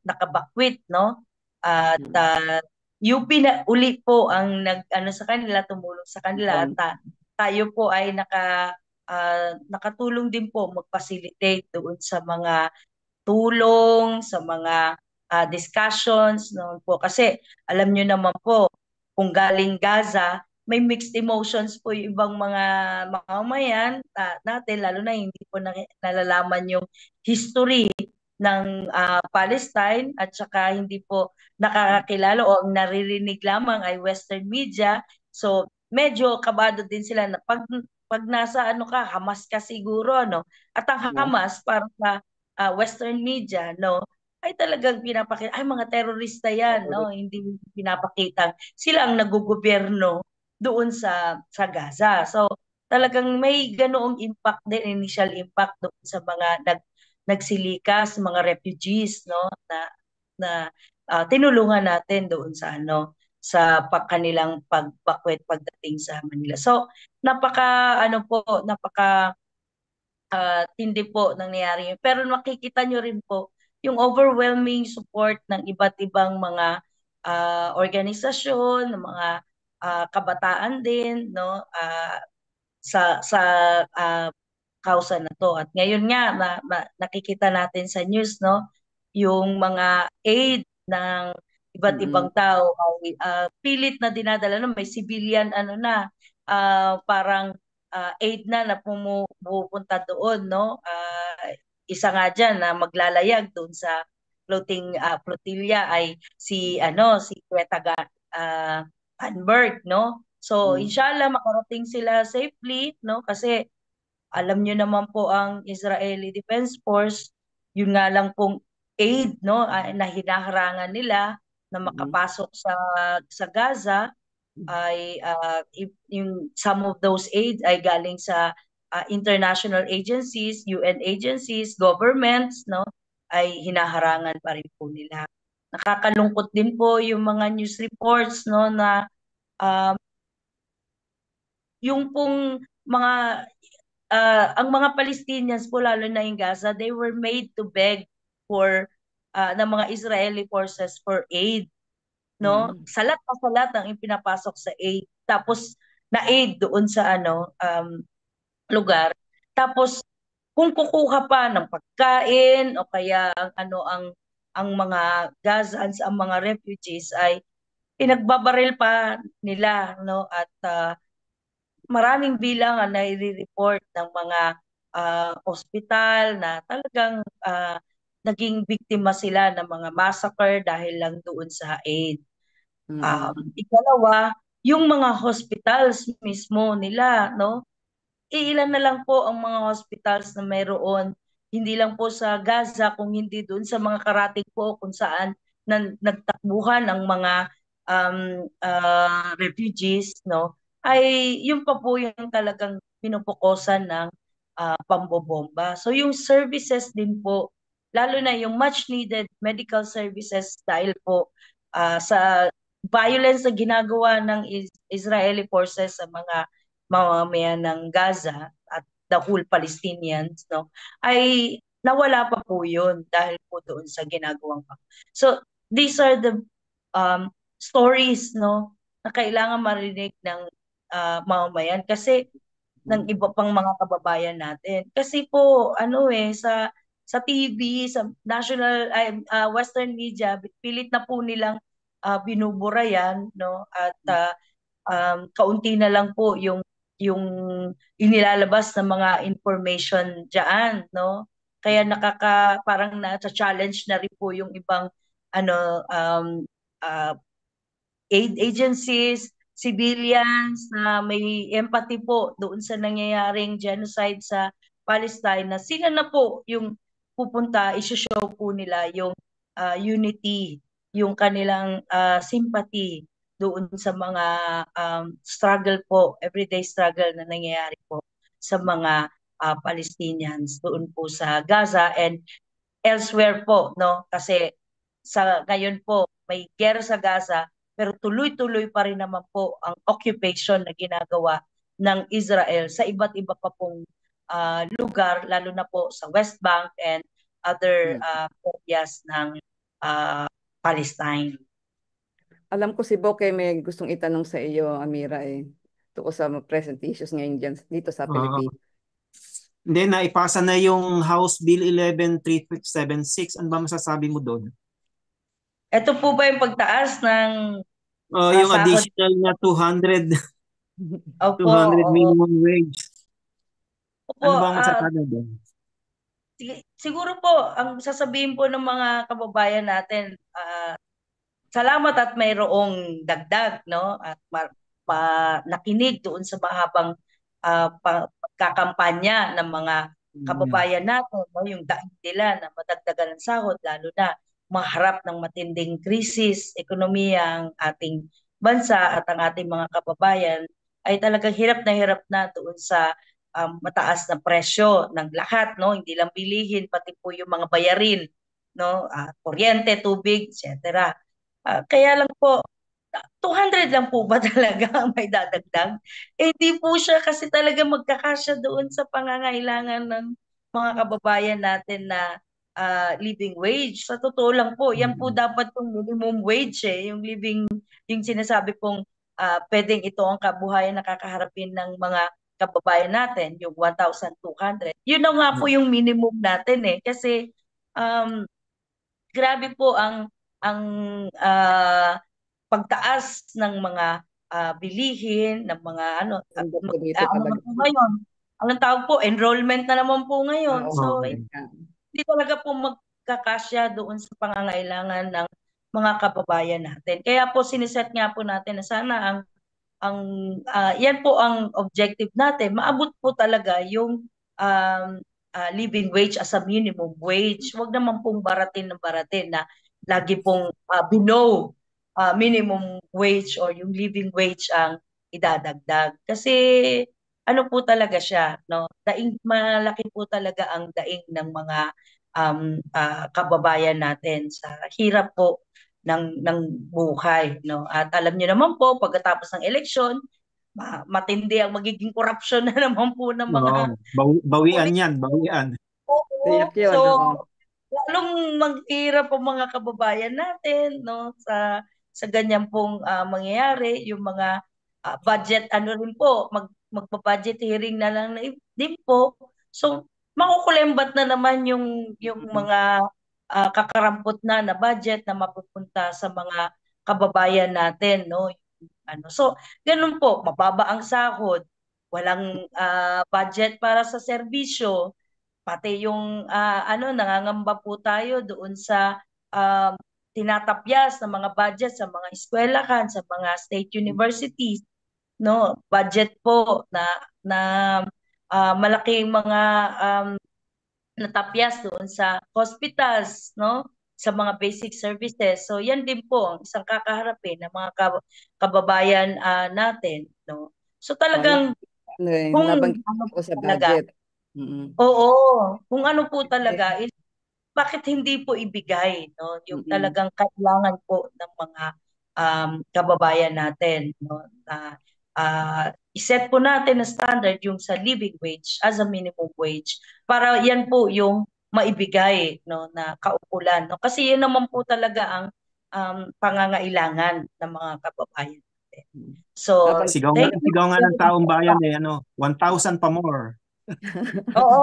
S3: nakabakwit, no? At UP na uli po ang nag-ano sa kanila, tumulong sa kanila, at tayo po ay nakatulong din po mag-facilitate doon sa mga tulong, sa mga discussions noon po. Kasi alam nyo naman po, kung galing Gaza, may mixed emotions po yung ibang mga mamamayan natin, lalo na hindi po nalalaman yung history ng Palestine, at saka hindi po nakakakilala o ang naririnig lamang ay Western media. So medyo kabado din sila na pag nasa ano ka, Hamas ka siguro, no? At ang Hamas para sa Western media, no, ay talagang pinapakita, ay mga terorista yan, no, hindi pinapakita sila ang nagugobyerno doon sa Gaza. So talagang may ganoong impact din, initial impact doon sa mga nagsilikas, mga refugees, no, na tinulungan natin doon sa kanilang pagbakwet pagdating sa Manila. So napaka tindi po nangyayari yun. Pero makikita nyo rin po yung overwhelming support ng iba't ibang mga organisasyon, ng mga kabataan din, no, sa kausa na to. At ngayon nga nakikita natin sa news, no, yung mga aid ng iba't ibang tao ay pilit na dinadala, no, may civilian parang aid na pumupunta doon, no. Isa nga diyan na maglalayag doon sa floating flotilla ay si Greta Thunberg, no. So inshallah makarating sila safely, no, kasi alam niyo naman po ang Israeli Defense Force, yun nga lang pong aid, no, na hinaharangan nila na makapasok sa Gaza ay yung some of those aid ay galing sa international agencies, UN agencies, governments, no, ay hinaharangan pa rin po nila. Nakakalungkot din po yung mga news reports, no, na um, yung pong ang mga Palestinians po, lalo na yung Gaza, they were made to beg for ng mga Israeli forces for aid, no? Salat na salat ang ipinapasok sa aid. Tapos na aid doon sa lugar. Tapos kung kukuha pa ng pagkain o kaya ang mga Gazans, ang mga refugees ay pinagbabaril pa nila, no, at maraming bilang ang nai-report ng mga ospital na talagang naging biktima sila ng mga massacre dahil lang doon sa aid. Ikalawa, yung mga hospitals mismo nila, no? Iilan na lang po ang mga hospitals na mayroon, hindi lang po sa Gaza, kung hindi doon sa mga karatig po kung saan nagtakbuhan ang mga refugees, no, ay yung pa po yung talagang pinupukosan ng pambobomba. So yung services din po, lalo na yung much needed medical services, dahil po sa violence na ginagawa ng Israeli forces sa mga mamamayan ng Gaza at the whole Palestinians, no, ay nawala pa po yun dahil po doon sa ginagawang So these are the stories, no, na kailangan marinig ng mamamayan, kasi ng iba pang mga kababayan natin. Kasi po sa TV, sa national Western media, pilit na po nilang binubura yan, no, at kaunti na lang po yung inilalabas ng mga information diyan, no. Kaya parang na-challenge na rin po yung ibang ano uh, aid agencies, civilians na may empathy po doon sa nangyayaring genocide sa Palestine, na sila na po yung pupunta, isi-show po nila yung unity, yung kanilang sympathy doon sa mga struggle po, everyday struggle na nangyayari po sa mga Palestinians doon po sa Gaza and elsewhere po, no? Kasi sa ngayon po may gera sa Gaza, pero tuloy-tuloy pa rin naman po ang occupation na ginagawa ng Israel sa iba't iba pa pong lugar, lalo na po sa West Bank and other areas ng Palestine.
S1: Alam ko si Boke may gustong itanong sa iyo, Amira, tungkol sa present issues ngayon dyan, dito sa Pilipinas.
S2: Hindi, naipasa na yung House Bill 11-3676. Ano ba masasabi mo doon?
S3: Ito po ba yung pagtaas ng
S2: yung
S3: sahod?
S2: additional na 200
S3: Opo,
S2: 200 minimum wage.
S3: Opo,
S2: Ano ba masasabi doon?
S3: siguro po, ang sasabihin po ng mga kababayan natin, salamat at mayroong dagdag, no? At nakinig doon sa mahabang pagkakampanya ng mga kababayan natin, no? Yung daig nila na madagdagan ng sahod, lalo na maharap ng matinding krisis, ekonomiya ang ating bansa at ang ating mga kababayan ay talagang hirap na doon sa mataas na presyo ng lahat, no? Hindi lang bilihin, pati po yung mga bayarin, no? Kuryente, tubig, etc. Kaya lang po, 200 lang po ba talaga ang may dadagdag? Di po siya kasi talaga magkakasya doon sa pangangailangan ng mga kababayan natin na living wage. Sa totoo lang po, yan po dapat yung minimum wage yung sinasabi pong pwedeng ito ang kabuhayan na kakaharapin ng mga kababayan natin, yung 1,200. Yun na nga po yung minimum natin kasi grabe po ang pagtaas ng mga bilihin, ng mga
S1: Dito
S3: naman
S1: talaga.
S3: po ngayon. Anong tawag po? Enrollment na naman po ngayon. So,
S2: Okay.
S3: hindi talaga po magkakasya doon sa pangangailangan ng mga kababayan natin. Kaya po siniset nga po natin na sana ang yan po ang objective natin. Maabot po talaga yung living wage as a minimum wage. Huwag naman pong baratin ng baratin na lagi pong below minimum wage or yung living wage ang idadagdag. Kasi ano po talaga siya, no? Malaki po talaga ang daing ng mga kababayan natin sa hirap po ng buhay, no? At alam niyo naman po, pagkatapos ng eleksyon, matindi ang magiging corruption na naman po ng mga
S2: Bawian yan, bawian.
S1: Tiyak yun,
S3: So,
S1: oo.
S3: lalong maghirap ang mga kababayan natin, no, sa ganyan pong mangyayari, yung mga budget rin po, magpa-budget hearing na lang din po. So, makukulembat na naman yung mga kakarampot na budget na mapupunta sa mga kababayan natin, no. So, ganun po, mababa ang sahod, walang budget para sa serbisyo, pati yung nangangamba po tayo doon sa tinatapyas ng mga budget sa mga eskwelahan, sa mga state universities, no? Budget po na malaking mga natapyas doon sa hospitals, no? Sa mga basic services. So yan din po ang isang kakaharapin ng mga kababayan natin, no? So talagang kung
S1: Nabanggit
S3: ano
S1: ko
S3: po
S1: sa
S3: talaga,
S1: budget.
S3: oo, kung ano po talaga is bakit hindi po ibigay, no, yung talagang kailangan po ng mga kababayan natin, no, na iset po natin na standard yung sa living wage as a minimum wage para yan po yung maibigay, no, na kaukulan, no, kasi yun naman po talaga ang pangangailangan ng mga kababayan natin. So,
S2: Sigaw
S3: thank you.
S2: nga ng taong bayan 1,000 pa more.
S3: Oo,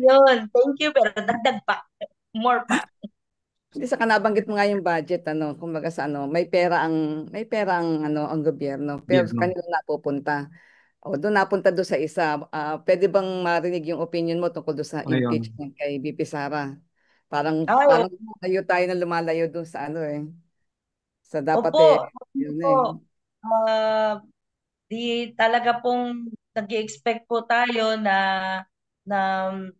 S3: yun. Thank you, pero dagdag pa. More pa.
S1: Hindi sa nabanggit mo nga yung budget, kumbaga sa may pera ang ang gobyerno, pero
S2: Yeah, no.
S1: kanila napupunta. O doon napunta doon sa isa. Pwede bang marinig yung opinion mo tungkol doon sa
S2: Ayun.
S1: impeachment kay VP Sara? Parang
S3: Ay,
S1: parang lumalayo tayo na lumalayo doon sa ano eh. Sa dapat
S3: opo,
S1: yun
S3: opo.
S1: eh.
S3: Ah, di talaga pong nag-expect po tayo na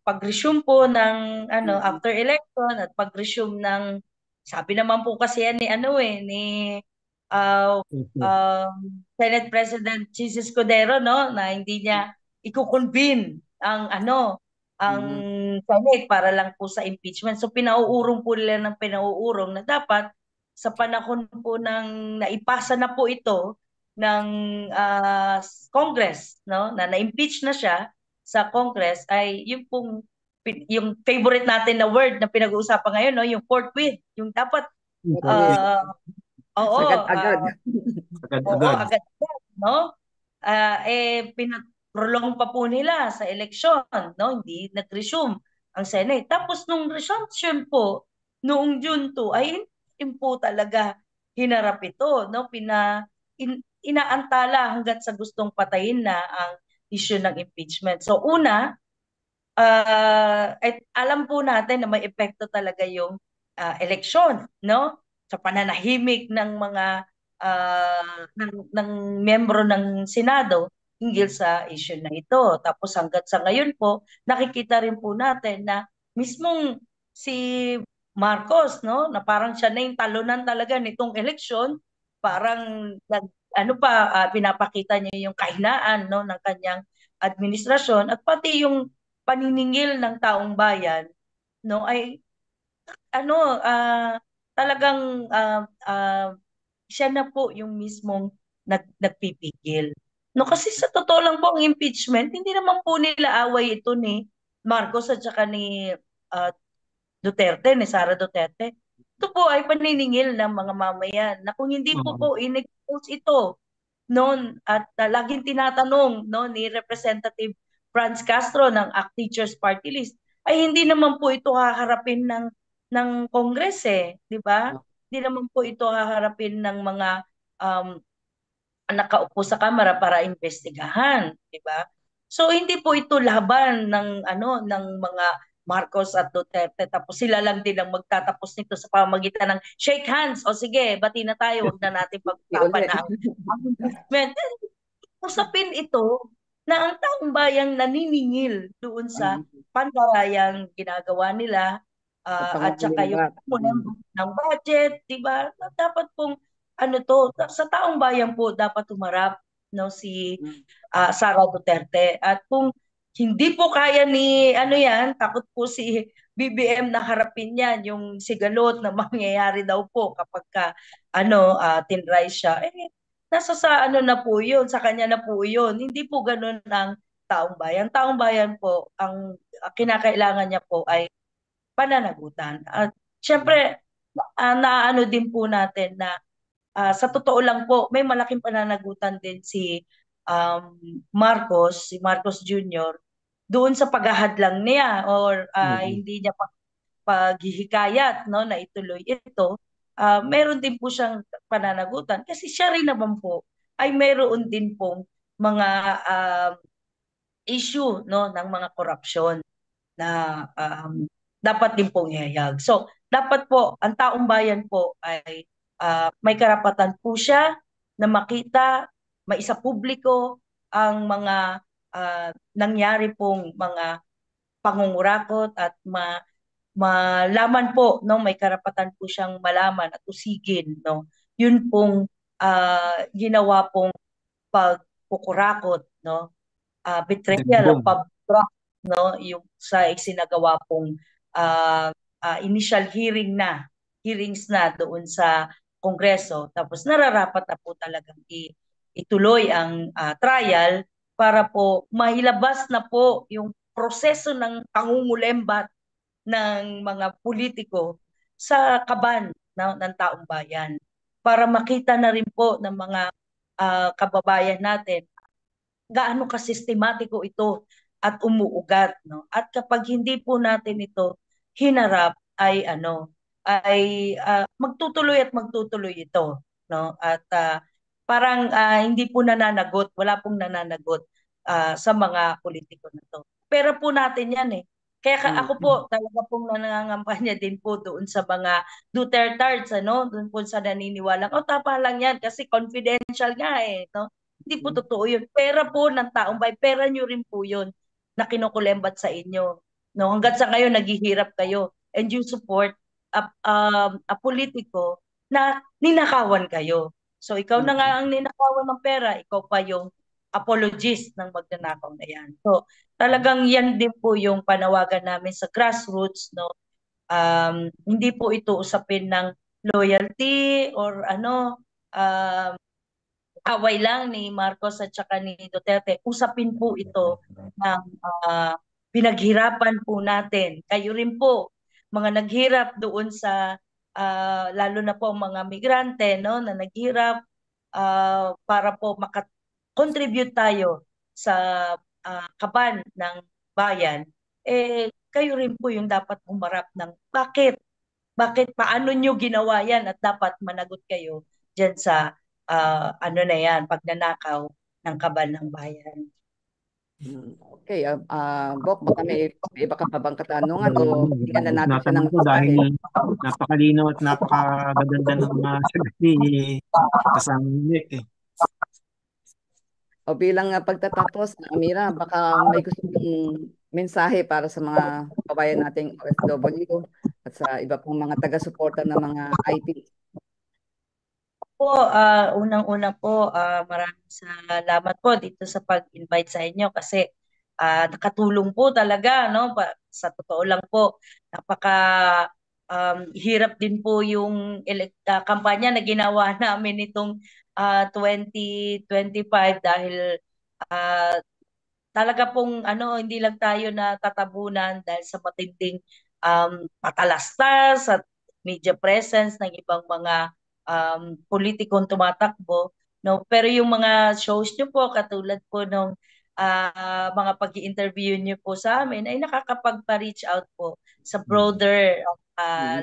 S3: pag-resume po ng
S1: Mm,
S3: after election at pag-resume ng sabi naman po kasi yan ni ni uh,
S2: Opo.
S3: um, Senate President Jesus Cordero, no, na hindi niya i-convene ang
S1: mm,
S3: Senate para lang po sa impeachment. So pinauurong po nila ng pinauurong na dapat sa panahon po ng naipasa na po ito ng ah, Congress, no, na na-impeach na siya sa Congress, ay yung pong yung favorite natin na word na pinag-uusapan ngayon, no, yung forthwith, yung dapat
S1: yes.
S2: Forthwith.
S3: ah oo,
S1: Agad-agad.
S3: oo,
S2: Agad-agad.
S3: agad, no? Pinaprolong pa po nila sa eleksyon, no? Hindi nag-resume ang Senate. Tapos nung resumption po, noong June 2, ay hindi po talaga hinarap ito, no? Inaantala hanggat sa gustong patayin na ang issue ng impeachment. So una, at alam po natin na may epekto talaga yung eleksyon, no? Sa pananahimik ng mga ng miyembro ng Senado hinggil sa issue na ito. Tapos hanggat sa ngayon po, nakikita rin po natin na mismong si Marcos, no, na parang siya na yung talunan talaga nitong eleksyon, parang pinapakita niya yung kahinaan, no, ng kanyang administrasyon at pati yung paniningil ng taong bayan, no, ay ano ah, talagang siya na po yung mismong nagpipigil. No, kasi sa totoo lang po ang impeachment, hindi naman po nila away ito ni Marcos at saka ni ah, Duterte, ni Sara Duterte. Ito po ay paniningil ng mga mamayan na kung hindi po
S2: Oo.
S3: po in-expose ito noon at laging tinatanong, no, ni Representative Franz Castro ng ACT Teachers Party List, ay hindi naman po ito haharapin ng Congress, di ba? Hindi naman po ito haharapin ng mga um, nakaupo sa kamera para imbestigahan, di ba? So hindi po ito laban ng mga Marcos at Duterte, tapos sila lang din ang magtatapos nito sa pamamagitan ng shake hands. O sige, bati na tayo, wag na natin
S1: Di
S3: pag-usapan
S1: ulit.
S3: na ang impeachment. Usapin ito na ang taong bayang naniningil doon sa
S1: Mm,
S3: pandarayang ginagawa nila,
S1: sa
S3: at saka yung
S1: pangungulimbat.
S3: ng budget, di ba? Dapat pong sa taong bayan po dapat humarap, no, si
S1: Mm,
S3: Sara Duterte. At kung hindi po kaya ni yan, takot po si BBM na harapin yan, yung sigalot na mangyayari daw po kapag tinry siya. Nasa sa na po yun, sa kanya na po yun. Hindi po ganun ang taong bayan. Taong bayan po, ang kinakailangan niya po ay pananagutan. At
S1: mm,
S3: syempre, naano din po natin na sa totoo lang po, may malaking pananagutan din si Marcos Jr. doon sa paghahadlang niya or
S2: Oo.
S3: hindi niya paghihikayat, no, na ituloy ito. Meron din po siyang pananagutan kasi siya rin naman po ay meron din pong mga uh, issue, no, ng mga korupsyon na dapat din pong ihayag. So, dapat po, ang taong bayan po ay may karapatan po siya na makita, maisapubliko ang mga nangyari pong mga pangungurakot at malaman po, no, may karapatan po siyang malaman at usigin, no, yun pong ginawa pong pagkukurakot, no, betrayal o
S2: Dagdag.
S3: pag-trust, no, yung sa isinagawa pong initial hearings na doon sa Kongreso. Tapos nararapat na po talagang ituloy ang trial para po mahilabas na po yung proseso ng pangungulembat ng mga politiko sa kaban ng taong bayan para makita na rin po ng mga kababayan natin gaano ka-sistematiko ito at umuugat, no? At kapag hindi po natin ito hinarap ay magtutuloy at magtutuloy ito, no? At parang hindi po nananagot, wala pong nananagot sa mga politiko na to. Pera po natin yan eh. Kaya ako po talaga pong nangangampanya din po doon sa mga Dutertards, ano? Doon po sa naniniwala. Tama lang yan kasi confidential nga eh, no? Hindi po totoo yun. Pera po ng taong bayan, pera nyo rin po yun na kinukulembat sa inyo. No? Hanggat sa ngayon, naghihirap kayo and you support a politiko na ninakawan kayo. So ikaw na nga ang ninakawan ng pera, ikaw pa yung apologist ng magnanakaw na yan. So talagang yan din po yung panawagan namin sa grassroots, no? Hindi po ito usapin ng loyalty or away lang ni Marcos at saka ni Duterte. Usapin po ito ng pinaghirapan po natin. Kayo rin po, mga naghirap doon sa, lalo na po mga migrante, no, na naghirap para po makakontribute tayo sa kaban ng bayan. Kayo rin po yung dapat humarap ng paano nyo ginawa yan at dapat managot kayo dyan sa pagnanakaw ng kaban ng bayan.
S1: Okay, Bok, baka may iba ka pa bang katanungan o bigyan na natin siya ng
S2: Natanong ko dahil
S1: mensahe?
S2: napakalinaw at napakaganda ng mga sagot ni kasama Nick eh.
S1: O bilang pagtatapos, Amira, baka may gusto mong mensahe para sa mga kabayan nating OFW at sa iba pong mga taga-suporta ng mga IT.
S3: Po, unang-una po, maraming salamat po dito sa pag-invite sa inyo kasi nakatulong po talaga, no? Sa totoo lang po, napaka hirap din po yung kampanya na ginawa namin nitong 2025 dahil talaga pong hindi lang tayo natatabunan dahil sa matinding patalastas at media presence ng ibang mga politikong tumatakbo, no? Pero yung mga shows nyo po katulad po ng mga pag-i-interview nyo po sa amin ay nakakapagpa-reach out po sa broader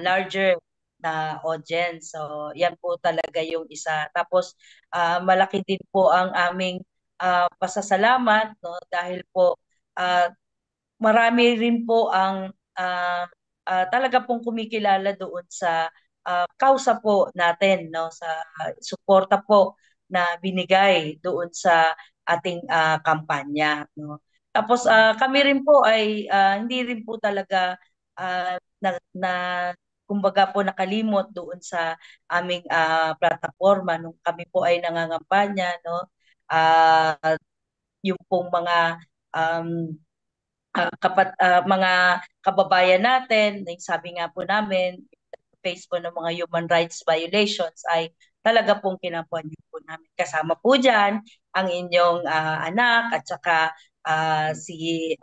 S3: larger na audience. So yan po talaga yung isa. Tapos malaki din po ang aming pasasalamat, no, dahil po marami rin po ang talaga pong kumikilala doon sa kausa po natin, no, sa suporta po na binigay doon sa ating kampanya, no. Tapos kami rin po ay hindi rin po talaga na kumbaga po nakalimot doon sa aming plataforma nung kami po ay nangangampanya, no. Yung pong mga um, mga kababayan natin, sabi nga po namin, face po ng mga human rights violations ay talaga pong kinampuan niyo po namin. Kasama po dyan ang inyong anak at saka si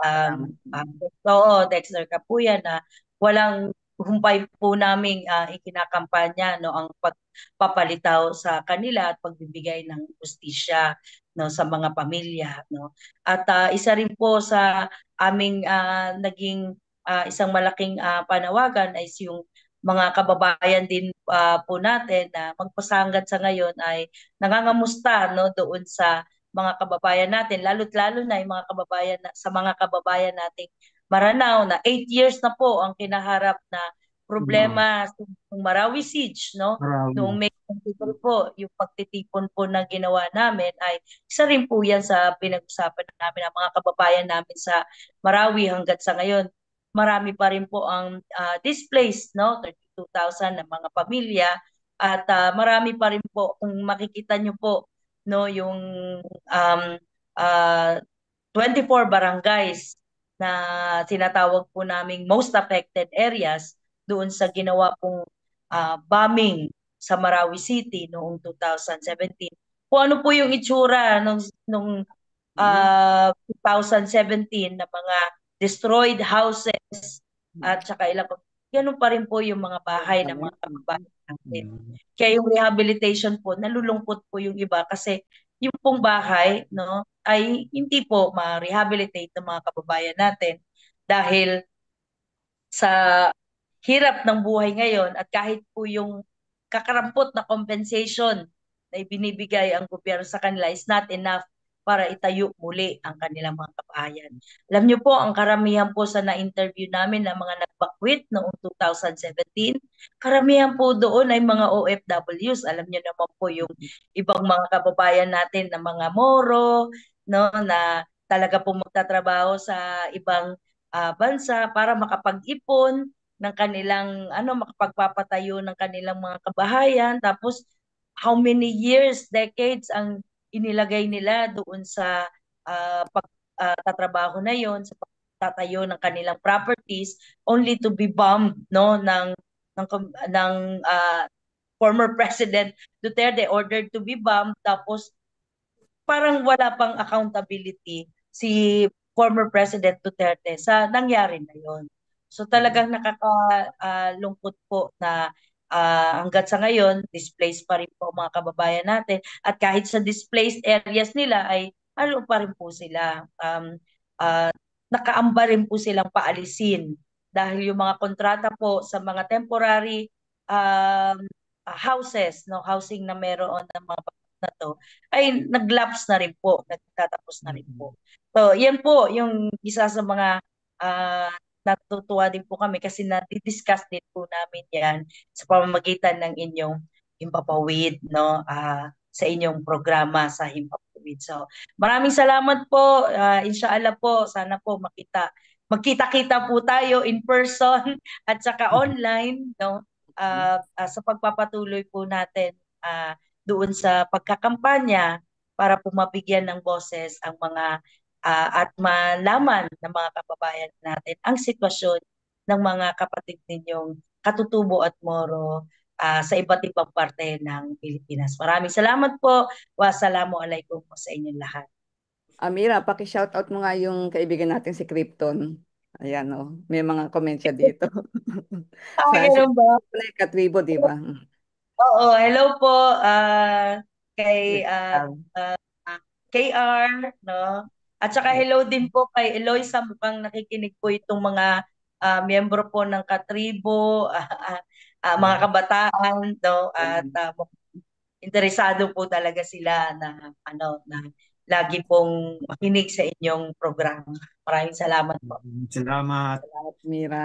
S3: Dexter Kapuya na walang humpay po namin ikinakampanya, no, ang pagpapalitaw sa kanila at pagbibigay ng justisya, no, sa mga pamilya, no. At isa rin po sa aming naging isang malaking panawagan ay yung mga kababayan din po natin na magpasangad sa ngayon ay nangangamusta, no, doon sa mga kababayan natin, lalo't-lalo na yung mga kababayan sa mga kababayan nating Maranao na 8 years na po ang kinaharap na problema ng Marawi Siege, no? Noong May 23 po, yung pagtitipon po na ginawa namin ay isa rin po yan sa pinag-usapan namin ng mga kababayan namin sa Marawi hanggat sa ngayon. Marami pa rin po ang displaced, no? 32,000 na mga pamilya at marami pa rin po kung makikita nyo po, no, yung um, uh, 24 barangays na tinatawag po naming most affected areas doon sa ginawa pong bombing sa Marawi City noong 2017. Kung ano po yung itsura nung 2017 na mga destroyed houses at saka ilang ganun pa rin po yung mga bahay ng mga kababayan natin. Kaya yung rehabilitation po, nalulungkot po yung iba kasi yung pong bahay, no, ay hindi po ma-rehabilitate ng mga kababayan natin dahil sa hirap ng buhay ngayon at kahit po yung kakarampot na compensation na ibinibigay ang gobyerno sa kanila is not enough para itayo muli ang kanilang mga kabahayan. Alam niyo po, ang karamihan po sa na-interview namin na mga nagbakwit noong 2017, karamihan po doon ay mga OFWs. Alam niyo naman po yung ibang mga kababayan natin na mga Moro, no, na talaga po magtatrabaho sa ibang bansa para makapag-ipon ng kanilang makapagpapatayo ng kanilang mga kabahayan. Tapos how many years, decades ang inilagay nila doon sa pagtatrabaho na yon, sa pagtatayo ng kanilang properties, only to be bombed, no, ng former President Duterte, ordered to be bombed. Tapos parang wala pang accountability si former President Duterte sa nangyari na yon. So talagang nakakalungkot po na hanggat sa ngayon, displaced pa rin po mga kababayan natin. At kahit sa displaced areas nila ay ano pa rin po sila, nakaamba rin po silang paalisin. Dahil yung mga kontrata po sa mga temporary houses, no, housing na meron ng mga na to, ay naglapse na rin po, nagtatapos na rin po. So, yan po yung isa sa mga natutuwa din po kami kasi na-discuss din po namin yan sa pamamagitan ng inyong Himpapawid, no, sa inyong programa sa Himpapawid. So, maraming salamat po. Inshallah po, sana po magkita-kita po tayo in person at saka online, no, sa pagpapatuloy po natin doon sa pagkakampanya para po mabigyan ng boses ang mga at malaman ng mga kababayan natin ang sitwasyon ng mga kapatid ninyong Katutubo at Moro sa iba't ibang parte ng Pilipinas. Maraming salamat po. Wassalamualaikum po sa inyong lahat.
S1: Amira, paki-shoutout mo nga yung kaibigan natin si Krypton. Ayan, oh. May mga comment siya dito.
S3: Ganun ba?
S1: Katribo, di ba?
S3: Oo, hello po kay KR, no? At saka hello din po kay Eloisa, mukhang nakikinig po itong mga miyembro po ng Katribo, mga kabataan, no? At interesado po talaga sila na lagi pong makinig sa inyong programa. Maraming salamat po.
S2: Salamat.
S1: Salamat, Mira.